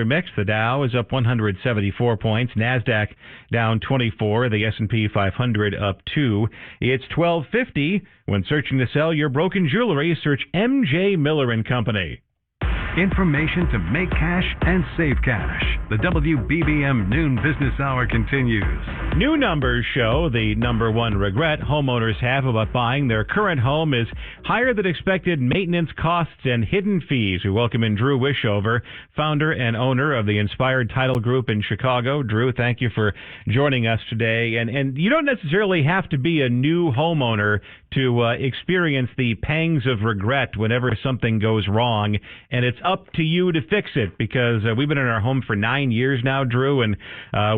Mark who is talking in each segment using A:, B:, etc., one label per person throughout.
A: Mix. The Dow is up 174 points. NASDAQ down 24. The S&P 500 up 2. It's 12:50. When searching to sell your broken jewelry, search M.J. Miller & Company.
B: Information to make cash and save cash. The WBBM Noon Business Hour continues.
A: New numbers show the number one regret homeowners have about buying their current home is higher than expected maintenance costs and hidden fees. We welcome in Dru WBBM, founder and owner of the Inspired Title Group in Chicago. Dru, thank you for joining us today. And you don't necessarily have to be a new homeowner to experience the pangs of regret whenever something goes wrong, and it's up to you to fix it, because we've been in our home for 9 years now, Dru, and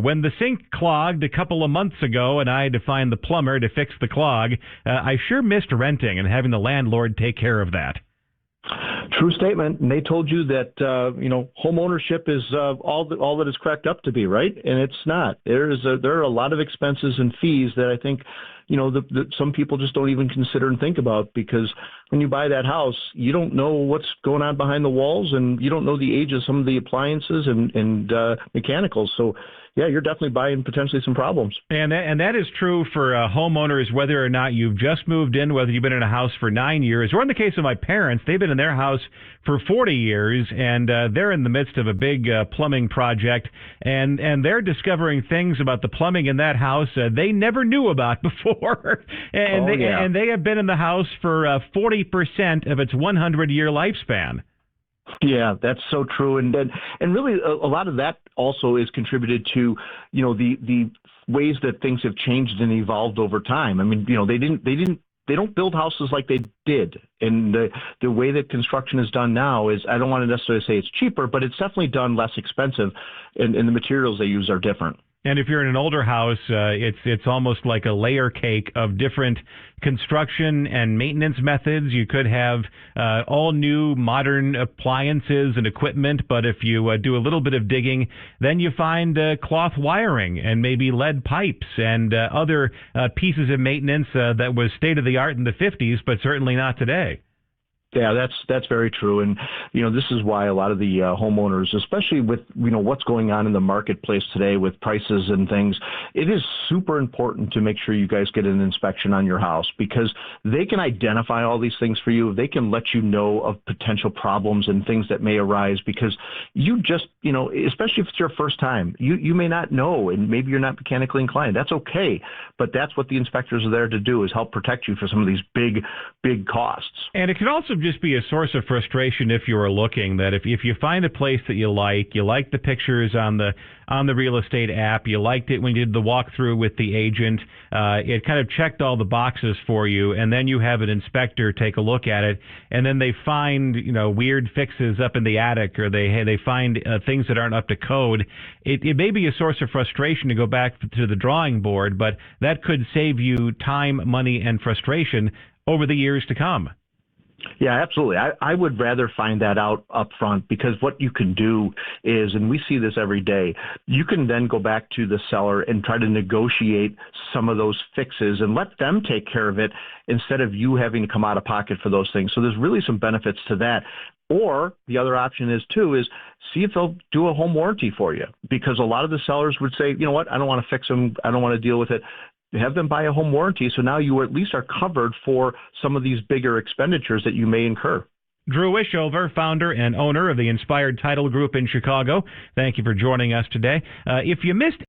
A: when the sink clogged a couple of months ago and I had to find the plumber to fix the clog, I sure missed renting and having the landlord take care of that.
C: True statement. And they told you that, home ownership is all that it's cracked up to be, right? And it's not. There are a lot of expenses and fees that I think, some people just don't even consider and think about, because when you buy that house, you don't know what's going on behind the walls, and you don't know the age of some of the appliances and mechanicals. So, yeah, you're definitely buying potentially some problems.
A: And that is true for homeowners, whether or not you've just moved in, whether you've been in a house for 9 years, or in the case of my parents, they've been in their house for 40 years, and they're in the midst of a big plumbing project, and they're discovering things about the plumbing in that house they never knew about before. And they have been in the house for 40% of its 100-year lifespan.
C: Yeah, that's so true, and really a lot of that also is contributed to the ways that things have changed and evolved over time. I mean, they don't build houses like they did, and the way that construction is done now is, I don't want to necessarily say it's cheaper, but it's definitely done less expensive, and the materials they use are different.
A: And if you're in an older house, it's almost like a layer cake of different construction and maintenance methods. You could have all new modern appliances and equipment, but if you do a little bit of digging, then you find cloth wiring and maybe lead pipes and other pieces of maintenance that was state of the art in the 50s, but certainly not today.
C: Yeah, that's very true. And, this is why a lot of the homeowners, especially with, what's going on in the marketplace today with prices and things, it is super important to make sure you guys get an inspection on your house, because they can identify all these things for you. They can let you know of potential problems and things that may arise, because you just, especially if it's your first time, you may not know, and maybe you're not mechanically inclined. That's okay. But that's what the inspectors are there to do, is help protect you for some of these big costs.
A: And it can also just be a source of frustration if you are looking, that if you find a place that you like the pictures on the real estate app, you liked it when you did the walkthrough with the agent, it kind of checked all the boxes for you, and then you have an inspector take a look at it, and then they find weird fixes up in the attic, or they find things that aren't up to code. It may be a source of frustration to go back to the drawing board, but that could save you time, money, and frustration over the years to come.
C: Yeah, absolutely. I would rather find that out up front, because what you can do is, and we see this every day, you can then go back to the seller and try to negotiate some of those fixes and let them take care of it, instead of you having to come out of pocket for those things. So there's really some benefits to that. Or the other option is see if they'll do a home warranty for you, because a lot of the sellers would say, you know what, I don't want to fix them, I don't want to deal with it. Have them buy a home warranty, so now you at least are covered for some of these bigger expenditures that you may incur.
A: Dru WBBM, founder and owner of the Inspired Title Group in Chicago, thank you for joining us today. If you missed